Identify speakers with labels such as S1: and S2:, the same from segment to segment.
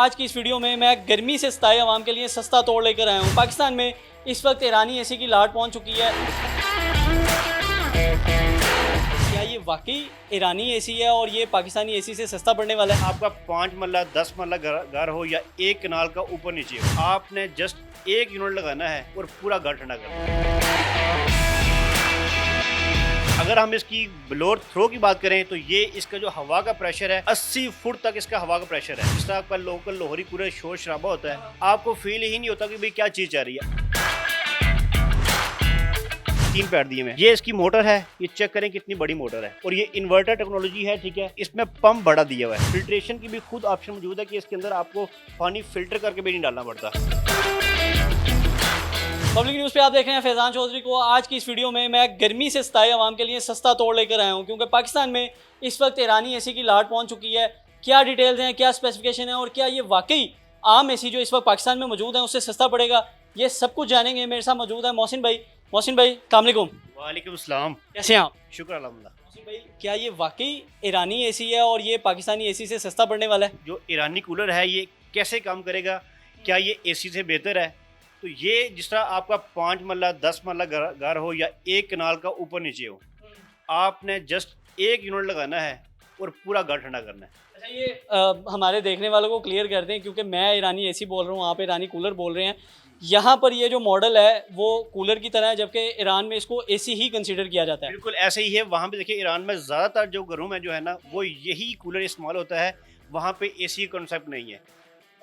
S1: आज की इस वीडियो में मैं गर्मी से सताए आवाम के लिए सस्ता तोड़ लेकर आया हूँ। पाकिस्तान में इस वक्त ईरानी एसी की लाट पहुँच चुकी है। क्या ये वाकई ईरानी एसी है और ये पाकिस्तानी एसी से सस्ता पड़ने वाला है?
S2: आपका 5 मरला 10 मरला घर हो या एक कनाल का ऊपर नीचे हो, आपने जस्ट एक यूनिट लगाना है और पूरा घर ठंडा करना है। अगर हम इसकी ब्लोअर थ्रो की बात करें तो ये इसका जो हवा का प्रेशर है 80 फुट तक इसका हवा का प्रेशर है। जिस तरह आपका लोकल लोहरी पूरे शोर शराबा होता है, आपको फील ही नहीं होता कि भाई क्या चीज़ जा रही है। 3 पैड दिए हुए, ये इसकी मोटर है, ये चेक करें कितनी बड़ी मोटर है और ये इन्वर्टर टेक्नोलॉजी है, ठीक है। इसमें पंप बड़ा दिया हुआ है, फिल्ट्रेशन की भी खुद ऑप्शन मौजूद है कि इसके अंदर आपको पानी फिल्टर करके भी नहीं डालना पड़ता।
S1: पब्लिक न्यूज़ पे आप देख रहे हैं फैज़ान चौधरी को। आज की इस वीडियो में मैं गर्मी से सताए आवाम के लिए सस्ता तोड़ लेकर आया हूँ, क्योंकि पाकिस्तान में इस वक्त ईरानी एसी की लाट पहुँच चुकी है। क्या डिटेल्स हैं, क्या स्पेसिफिकेशन है और क्या ये वाकई आम एसी जो इस वक्त पाकिस्तान में मौजूद है उससे सस्ता पड़ेगा, ये सब कुछ जानेंगे। मेरे साथ मौजूद है मोहसिन भाई। मोहसिन भाई अस्सलाम वालेकुम।
S2: वालेकुम सलाम,
S1: कैसे हैं आप?
S2: शुक्र अल्हम्दुलिल्लाह।
S1: मोहसिन भाई, क्या ये वाकई ईरानी एसी है और ये पाकिस्तानी एसी से सस्ता पड़ने वाला है?
S2: जो ईरानी कूलर है ये कैसे काम करेगा, क्या ये एसी से बेहतर है? तो ये जिस तरह आपका 5 मरला 10 मरला घर हो या एक कनाल का ऊपर नीचे हो, आपने जस्ट एक यूनिट लगाना है और पूरा घर ठंडा करना है।
S1: अच्छा, ये हमारे देखने वालों को क्लियर कर दें, क्योंकि मैं ईरानी एसी बोल रहा हूँ, आप ईरानी कूलर बोल रहे हैं। यहाँ पर ये जो मॉडल है वो कूलर की तरह है, जबकि ईरान में इसको एसी ही कंसीडर किया जाता है।
S2: बिल्कुल ऐसे ही है। वहाँ पे देखिए ईरान में ज़्यादातर जो घरों में जो है ना वो यही कूलर इस्तेमाल होता है, वहाँ पे एसी कॉन्सेप्ट नहीं है।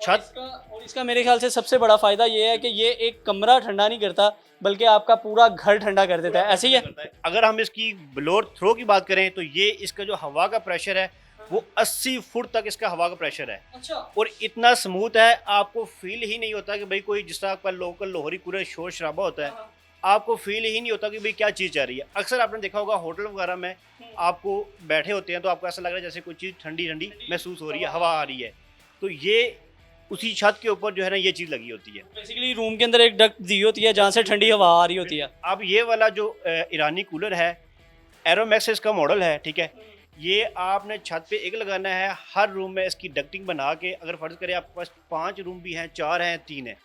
S2: छत
S1: और इसका मेरे ख्याल से सबसे बड़ा फ़ायदा ये है कि ये एक कमरा ठंडा नहीं करता, बल्कि आपका पूरा घर ठंडा कर देता है। ऐसे ही है।
S2: अगर हम इसकी ब्लोअर थ्रो की बात करें तो ये इसका जो हवा का प्रेशर है वो 80 फुट तक इसका हवा का प्रेशर है।
S1: अच्छा।
S2: और इतना स्मूथ है, आपको फील ही नहीं होता कि भाई कोई जिस तरह आपका लोकल लोहरी पूरे शोर शराबा होता है, आपको फील ही नहीं होता कि भाई क्या चीज़ जा रही है। अक्सर आपने देखा होगा होटल वगैरह में आपको बैठे होते हैं तो आपको ऐसा लग रहा है जैसे कोई चीज़ ठंडी ठंडी महसूस हो रही है, हवा आ रही है। तो ये उसी छत के ऊपर जो है ना ये चीज़ लगी होती है।
S1: बेसिकली रूम के अंदर एक डक्ट दी होती है जहाँ से ठंडी हवा आ रही होती है।
S2: अब ये वाला जो ईरानी कूलर है, एरोमैक्स इसका मॉडल है, ठीक है। ये आपने छत पे एक लगाना है, हर रूम में इसकी डक्टिंग बना के, अगर फर्ज करें आपके पास 5 रूम भी हैं, 4 हैं, 3 हैं,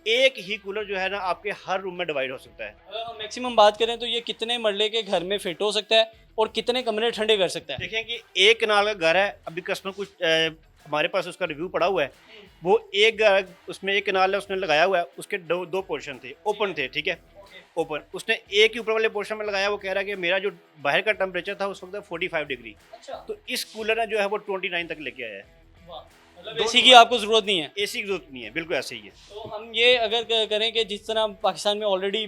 S2: एक ही कूलर जो है ना आपके हर रूम में डिवाइड हो सकता है।
S1: अगर हम मैक्सिमम बात करें तो ये कितने मरले के घर में फिट हो सकता है और कितने कमरे ठंडे कर सकता है?
S2: देखें कि एक कनाल का घर है, अभी कस्टमर कुछ हमारे पास उसका रिव्यू पड़ा हुआ है, वो एक घर उसमें एक कनाल है, उसने लगाया हुआ है, उसके दो पोर्शन थे, ओपन थे, ठीक है, ओपन। उसने एक ही ऊपर वाले पोर्शन में लगाया। वो कह रहा है कि मेरा जो बाहर का टेम्परेचर था उस वक्त 45 डिग्री।
S1: अच्छा।
S2: तो इस कूलर ने जो है वो 29 तक लेके आया है।
S1: मतलब एसी की आपको ज़रूरत नहीं है?
S2: एसी की जरूरत नहीं है, बिल्कुल ऐसे ही है।
S1: तो हम ये अगर करें कि जिस तरह पाकिस्तान में ऑलरेडी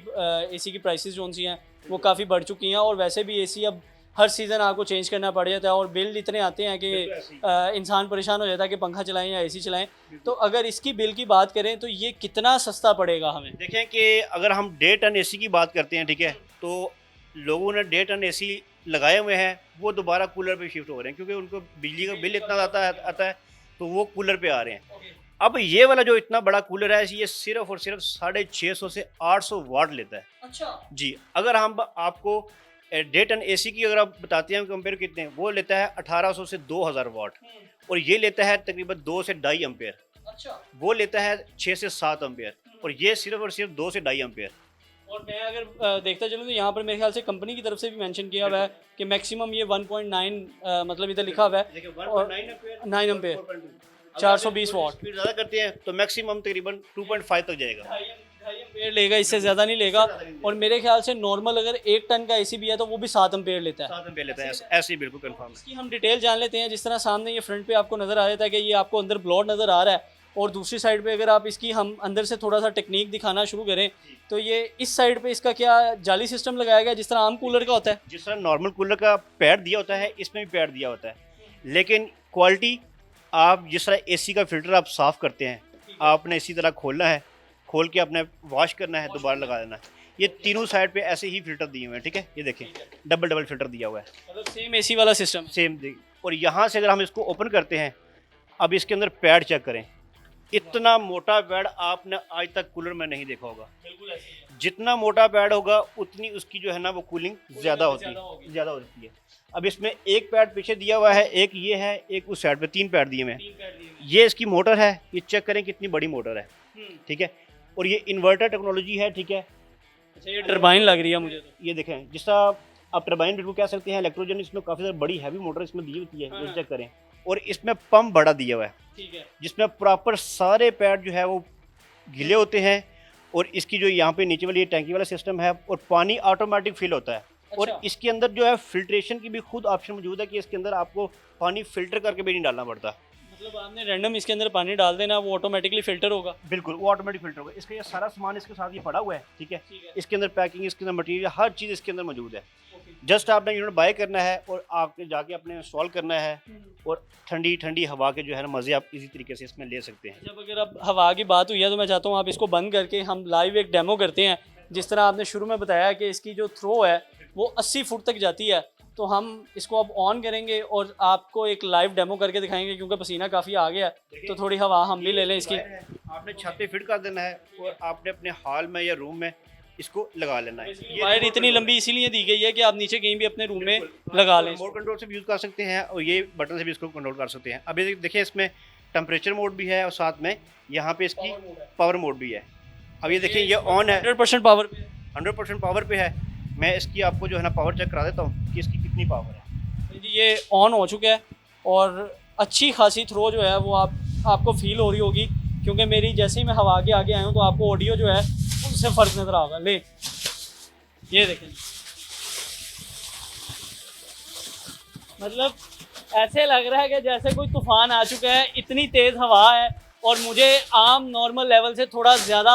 S1: एसी की प्राइसेस जो सी हैं वो काफ़ी बढ़ चुकी हैं, और वैसे भी एसी अब हर सीज़न आपको चेंज करना पड़ जाता है और बिल इतने आते हैं कि इंसान परेशान हो जाता है कि पंखा चलाएं या एसी चलाएं। तो अगर इसकी बिल की बात करें तो ये कितना सस्ता पड़ेगा हमें?
S2: देखें कि अगर हम 1.5 टन एसी की बात करते हैं, ठीक है, तो लोगों ने 1.5 टन एसी लगाए हुए हैं, वो दोबारा कूलर पे शिफ्ट हो रहे हैं क्योंकि उनको बिजली का बिल इतना आता है तो वो कूलर पे आ रहे हैं। अब ये वाला जो इतना बड़ा कूलर है ये सिर्फ और सिर्फ 650 से 800 वाट लेता है।
S1: अच्छा
S2: जी, अगर हम आपको 1.5 टन एसी की अगर आप बताते हैं कंपेयर कितने, वो लेता है 1800 से 2000 वाट, और ये लेता है तकरीबन 2 से 2.5 एम्पेयर।
S1: अच्छा।
S2: वो लेता है 6 से 7 एम्पेयर, और ये सिर्फ और सिर्फ 2 से 2.5 एम्पेयर।
S1: और मैं अगर देखता चलूँ तो यहाँ पर मेरे ख्याल से कंपनी की तरफ से भी मेंशन किया हुआ है कि मैक्सिमम ये 1.9 मतलब इधर लिखा हुआ है 9 एम्पेयर 420 वाट।
S2: स्पीड ज़्यादा करते हैं तो मैक्सिमम तकरीबन 2.5 तक जाएगा।
S1: 2.5 एम्पेयर लेगा, इससे ज़्यादा नहीं लेगा। और मेरे ख्याल से नॉर्मल अगर 1 टन का एसी भी है तो वो भी 7 एम्पेयर लेता है।
S2: 7 एम्पेयर लेता है, ऐसे ही बिल्कुल कंफर्म है।
S1: इसकी हम डिटेल जान लेते हैं। जिस तरह सामने ये फ्रंट पे आपको नज़र आ रहा है कि ये आपको अंदर ब्लॉड नज़र आ रहा है, और दूसरी साइड पे अगर आप इसकी हम अंदर से थोड़ा सा टेक्निक दिखाना शुरू करें तो ये इस साइड पे इसका क्या जाली सिस्टम लगाया गया जिस तरह आम कूलर का होता है?
S2: जिस तरह नॉर्मल कूलर का पैड दिया होता है इसमें भी पैड दिया होता है, लेकिन क्वालिटी आप जिस तरह एसी का फिल्टर आप साफ़ करते हैं, आपने इसी तरह खोलना है, खोल के आपने वॉश करना है, दोबारा लगा देना है। ये तीनों साइड पे ऐसे ही फिल्टर दिए हुए हैं, ठीक है, ये देखें डबल फिल्टर दिया हुआ है,
S1: मतलब सेम एसी वाला सिस्टम
S2: सेम। और यहाँ से अगर हम इसको ओपन करते हैं, अब इसके अंदर पैड चेक करें, इतना मोटा पैड आपने आज तक कूलर में नहीं देखा होगा। जितना मोटा पैड होगा उतनी उसकी जो है ना वो कूलिंग ज़्यादा होती है। अब इसमें एक पैड पीछे दिया हुआ है, एक ये है, एक उस साइड पे, 3 पैड दिए हुए हैं। ये इसकी मोटर है, ये चेक करें कितनी बड़ी मोटर है, ठीक है। और ये इन्वर्टर टेक्नोलॉजी है, ठीक है।
S1: अच्छा, ये टरबाइन लग रही है मुझे तो।
S2: ये देखें, जिस तरह आप टरबाइन बिल्कुल कह सकते हैं, इलेक्ट्रोजन इसमें काफ़ी ज़्यादा बड़ी हैवी मोटर इसमें दी होती है, ये चेक करें। और इसमें पंप बड़ा दिया हुआ है, ठीक है, जिसमें प्रॉपर सारे पैड जो है वो गीले होते हैं। और इसकी जो यहाँ पे नीचे वाली ये टैंकी वाला सिस्टम है, और पानी ऑटोमेटिक फिल होता है।
S1: अच्छा।
S2: और इसके अंदर जो है फिल्ट्रेशन की भी खुद ऑप्शन मौजूद है कि इसके अंदर आपको पानी फिल्टर करके भी नहीं डालना पड़ता।
S1: मतलब आपने रैंडम इसके अंदर पानी डाल देना, वो ऑटोमेटिकली फिल्टर होगा।
S2: बिल्कुल, वो ऑटोमेटिक फिल्टर होगा। इसका ये सारा सामान इसके साथ ये पड़ा हुआ है, ठीक है। इसके अंदर पैकिंग, इसके अंदर मटेरियल, हर चीज़ इसके अंदर मौजूद है। जस्ट आपने यूनिट बाय करना है और आपने जाके अपने इंस्टॉल करना है, और ठंडी ठंडी हवा के जो है ना मज़े आप इसी तरीके से इसमें ले सकते हैं।
S1: जब अगर अब हवा की बात हुई है तो मैं चाहता हूँ आप इसको बंद करके हम लाइव एक डेमो करते हैं। जिस तरह आपने शुरू में बताया कि इसकी जो थ्रो है वो 80 फुट तक जाती है, तो हम इसको अब ऑन करेंगे और आपको एक लाइव डेमो करके दिखाएंगे, क्योंकि पसीना काफ़ी आ गया है तो थोड़ी हवा हम भी ले लें इसकी।
S2: आपने छत पे फिट कर देना है और आपने अपने हॉल में या रूम में इसको लगा लेना है।
S1: ये वायर इतनी लंबी इसीलिए दी गई है कि आप नीचे कहीं भी अपने रूम में लगा लें।
S2: रिमोट कंट्रोल से भी यूज़ कर सकते हैं और ये बटन से भी इसको कंट्रोल कर सकते हैं। अभी देखिए, इसमें टेम्परेचर मोड भी है और साथ में यहाँ पे इसकी पावर मोड भी है। अब ये देखिए, ये ऑन है,
S1: 100% पावर पे,
S2: 100% पावर पे है। मैं इसकी आपको जो है ना पावर चेक करा देता हूँ कि इसकी कितनी पावर है।
S1: ये ऑन हो चुका है और अच्छी खासी थ्रो जो है वो आपको फील हो रही होगी, क्योंकि मेरी जैसे ही मैं हवा के आगे आया हूँ तो आपको ऑडियो जो है उससे फ़र्क नज़र आएगा। ले ये देखें, मतलब ऐसे लग रहा है कि जैसे कोई तूफान आ चुका है, इतनी तेज़ हवा है। और मुझे आम नॉर्मल लेवल से थोड़ा ज़्यादा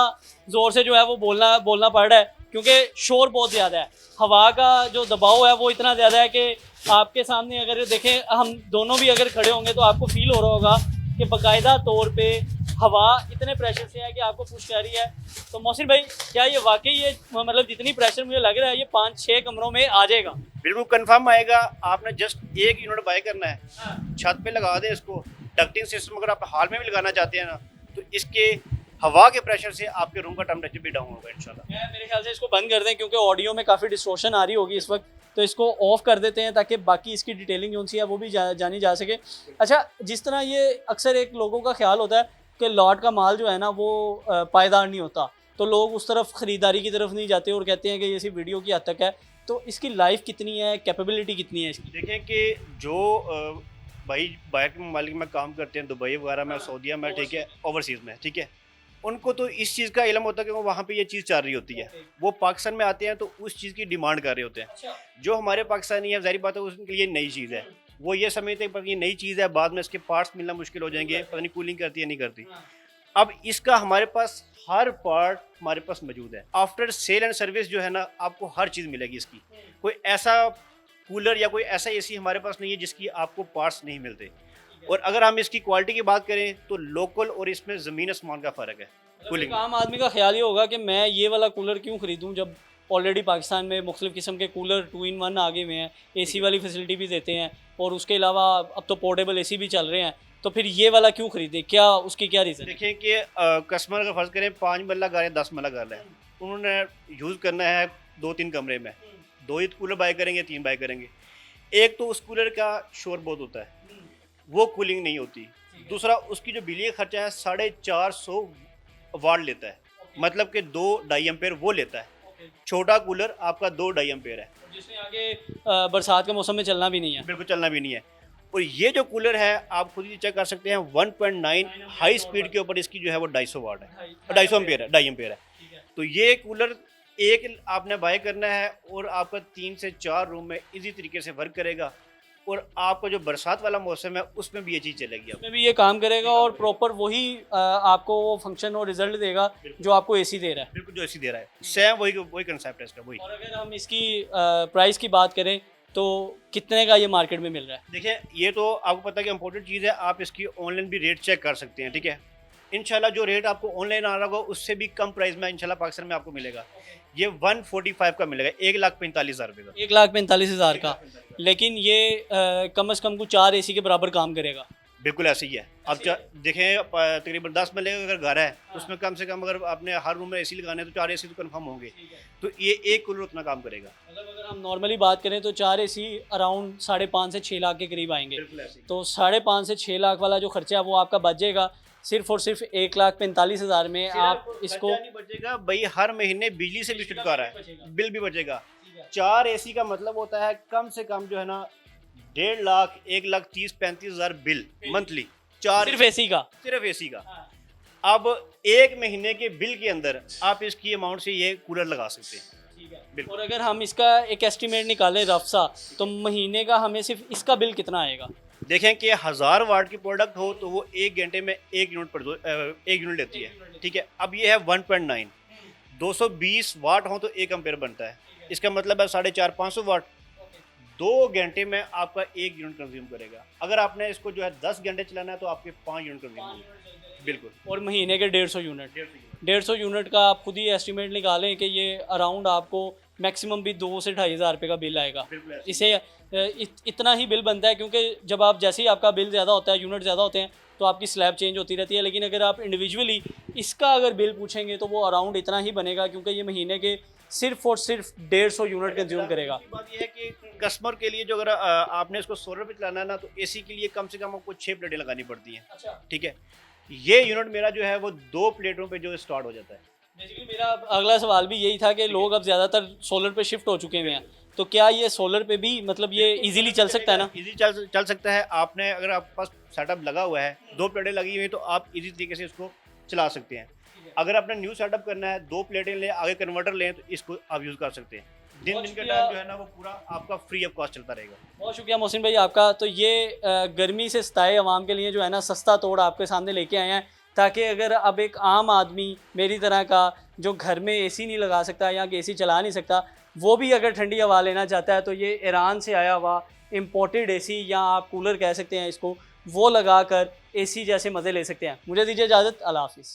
S1: ज़ोर से जो है वो बोलना पड़ रहा है, क्योंकि शोर बहुत ज़्यादा है। हवा का जो दबाव है वो इतना ज़्यादा है कि आपके सामने अगर देखें, हम दोनों भी अगर खड़े होंगे तो आपको फील हो रहा होगा कि बाकायदा तौर पे हवा इतने प्रेशर से है कि आपको पुश कर रही है। तो मोहसिन भाई, क्या ये वाकई ये मतलब जितनी प्रेशर मुझे लग रहा है ये 5-6 कमरों में आ जाएगा?
S2: बिल्कुल कंफर्म आएगा। आपने जस्ट एक यूनिट बाय करना है, छत पे लगा दें इसको। डक्टिंग सिस्टम अगर आप हाल में भी लगाना चाहते हैं ना, तो इसके हवा के प्रेशर से आपके रूम का टेम्परेचर भी डाउन होगा इंशाल्लाह।
S1: मेरे ख्याल से इसको बंद कर दें, क्योंकि ऑडियो में काफ़ी डिस्टॉर्शन आ रही होगी इस वक्त, तो इसको ऑफ कर देते हैं ताकि बाकी इसकी डिटेलिंग जो सी है वो भी जानी जा सके। अच्छा, जिस तरह ये अक्सर एक लोगों का ख्याल होता है कि लॉट का माल जो है ना वो पायदार नहीं होता, तो लोग उस तरफ ख़रीदारी की तरफ नहीं जाते और कहते हैं कि ये सिर्फ वीडियो की हद तक है। तो इसकी लाइफ कितनी है, कैपेबिलिटी कितनी है इसकी?
S2: देखें कि जो भाई बाहर के ममालिक में काम करते हैं, दुबई वगैरह में, सऊदीया में, ठीक है, ओवरसीज़ में, ठीक है, उनको तो इस चीज़ का इल्म होता है कि वो वहाँ पे ये चीज़ चल रही होती है। वो पाकिस्तान में आते हैं तो उस चीज़ की डिमांड कर रहे होते हैं। जो हमारे पाकिस्तानी है, ज़ाहिर बात है उनके लिए नई चीज़ है। वो ये समझते हैं पर ये नई चीज़ है, बाद में इसके पार्ट्स मिलना मुश्किल हो जाएंगे, पता नहीं कूलिंग करती है नहीं करती। अब इसका हमारे पास हर पार्ट हमारे पास मौजूद है। आफ्टर सेल एंड सर्विस जो है ना, आपको हर चीज़ मिलेगी इसकी। कोई ऐसा कूलर या कोई ऐसा एसी हमारे पास नहीं है जिसकी आपको पार्ट्स नहीं मिलते। और अगर हम इसकी क्वालिटी की बात करें तो लोकल और इसमें ज़मीन आसमान का फ़र्क है कूलिंग।
S1: आम आदमी का ख्याल ये होगा कि मैं ये वाला कूलर क्यों ख़रीदूँ जब ऑलरेडी पाकिस्तान में मुख्तलिफ़ किस्म के कूलर 2-in-1 आगे हुए हैं, एसी वाली फैसिलिटी भी देते हैं, और उसके अलावा अब तो पोर्टेबल एसी भी चल रहे हैं, तो फिर ये वाला क्यों ख़रीदे? क्या उसकी क्या रीज़न?
S2: देखें कि कस्टमर का फ़र्ज़ करें 5 मरला घर है, 10 मरला घर है, उन्होंने यूज़ करना है 2-3 कमरे में, 2 ही कूलर बाय करेंगे, 3 बाय करेंगे। एक तो उस कूलर का शोर बहुत होता है, वो कूलिंग नहीं होती। दूसरा, उसकी जो बिजली का खर्चा है 450 वाट लेता है, मतलब कि 2-2.5 एम्पेयर वो लेता है। छोटा कूलर आपका 2-2.5 एम्पेयर है,
S1: जिसमें आगे बरसात के मौसम में चलना भी नहीं है।
S2: बिल्कुल चलना भी नहीं है। और ये जो कूलर है आप खुद ही चेक कर सकते हैं, 1.9 हाई स्पीड के ऊपर इसकी जो है वो 250 वाट है, 250 एम्पेयर है, 2.5 एम्पेयर है। तो ये कूलर एक आपने बाय करना है और आपका 3 से 4 रूम में इजी तरीके से वर्क करेगा। और आपका जो बरसात वाला मौसम है उसमें भी ये चीज़ चलेगी,
S1: उसमें भी ये काम करेगा और प्रॉपर वही आपको वो फंक्शन और रिजल्ट देगा जो आपको एसी दे रहा है।
S2: बिल्कुल, जो एसी दे रहा है, सेम वही कंसेप्ट है इसका, वही।
S1: और अगर हम इसकी प्राइस की बात करें तो कितने का ये मार्केट में मिल रहा है?
S2: देखिए, ये तो आपको पता है कि इम्पोर्टेंट चीज़ है, आप इसकी ऑनलाइन भी रेट चेक कर सकते हैं, ठीक है। इंशाल्लाह जो रेट आपको ऑनलाइन आ रहा होगा उससे भी कम प्राइस में इंशाल्लाह पाकिस्तान में आपको मिलेगा। ये 145 का मिलेगा, 1,45,000 रुपये का,
S1: 1,45,000 का। लेकिन ये कम से कम को 4 एसी के बराबर काम करेगा।
S2: बिल्कुल ऐसे ही है। अब देखें तकरीबन 10 मरले का अगर घर है तो उसमें कम से कम अगर आपने हर रूम में एसी लगाने हैं तो 4 एसी तो कंफर्म होंगे। तो ये एक कूलर उतना काम करेगा।
S1: मतलब अगर हम नॉर्मली बात करें तो 4 एसी अराउंड 5.5 से 6 लाख के करीब आएंगे।
S2: बिल्कुल ऐसे ही।
S1: तो 5.5 से 6 लाख वाला जो खर्चा है वो आपका बच जाएगा सिर्फ और सिर्फ 1,45,000 में। आप इसको
S2: नहीं बचेगा भाई, हर महीने बिजली से भी छुटकारा है, बिल भी बचेगा। 4 एसी का मतलब होता है कम से कम जो है ना 1.5 लाख 1,30,35,000 बिल मंथली। 4
S1: सिर्फ एसी का।
S2: सिर्फ एसी का। अब एक महीने के बिल के अंदर आप इसकी अमाउंट से ये कूलर लगा सकते हैं।
S1: और अगर हम इसका एक एस्टिमेट निकालें रफ सा, तो महीने का हमें सिर्फ इसका बिल कितना आएगा?
S2: देखें कि 1000 वाट की प्रोडक्ट हो तो वो 1 घंटे में 1 यूनिट लेती है, ठीक है। अब ये है 1.9, 220 वाट हो तो 1 एम्पेयर बनता है। इसका मतलब है 450-500 वाट 2 घंटे में आपका 1 यूनिट कंज्यूम करेगा। अगर आपने इसको जो है 10 घंटे चलाना है तो आपके 5 यूनिट कंज्यूम होंगे। बिल्कुल।
S1: और महीने के 150 यूनिट, 150 यूनिट का आप खुद ही एस्टिमेट निकालें कि ये अराउंड आपको मैक्सिमम भी 2 से 2,500 रुपये का बिल आएगा। इसे इतना ही बिल बनता है क्योंकि जब आप जैसे ही आपका बिल ज़्यादा होता है, यूनिट ज़्यादा होते हैं, तो आपकी स्लैब चेंज होती रहती है। लेकिन अगर आप इंडिविजुअली इसका अगर बिल पूछेंगे तो वो अराउंड इतना ही बनेगा क्योंकि ये महीने के सिर्फ और सिर्फ 150 यूनिट कंज्यूम करेगा।
S2: बात यह है कि कस्टमर के लिए जो अगर आपने इसको सोलर पे चलाना है ना तो एसी के लिए कम से कम आपको 6 प्लेटें लगानी पड़ती हैं।
S1: अच्छा।
S2: ठीक है, ये यूनिट मेरा जो है वो 2 प्लेटों पे जो स्टार्ट हो जाता है।
S1: बेसिकली मेरा अगला सवाल भी यही था कि लोग अब ज़्यादातर सोलर पे शिफ्ट हो चुके हुए हैं, तो क्या ये सोलर पे भी मतलब ये इजीली चल सकता है ना?
S2: इजी चल सकता है। आपने अगर आपके पास सेटअप लगा हुआ है, 2 प्लेटें लगी हुई हैं तो आप इजी तरीके से इसको चला सकते हैं। अगर आपने न्यू सेटअप करना है, 2 प्लेटें लें, आगे कन्वर्टर लें तो इसको आप यूज़ कर सकते हैं। दिन का टाइम जो है ना वो पूरा आपका फ्री ऑफ कॉस्ट चलता रहेगा।
S1: बहुत शुक्रिया मोहसिन भाई आपका। तो ये गर्मी से सताए अवाम के लिए जो है ना सस्ता तोड़ आपके सामने लेके आए हैं, ताकि अगर अब एक आम आदमी मेरी तरह का जो घर में एसी नहीं लगा सकता या कि एसी चला नहीं सकता, वो भी अगर ठंडी हवा लेना चाहता है तो ये ईरान से आया हुआ इम्पोर्टेड एसी या आप कूलर कह सकते हैं इसको, वो लगा कर एसी जैसे मज़े ले सकते हैं। मुझे दीजिए इजाज़त, अल्लाह हाफ़िज़।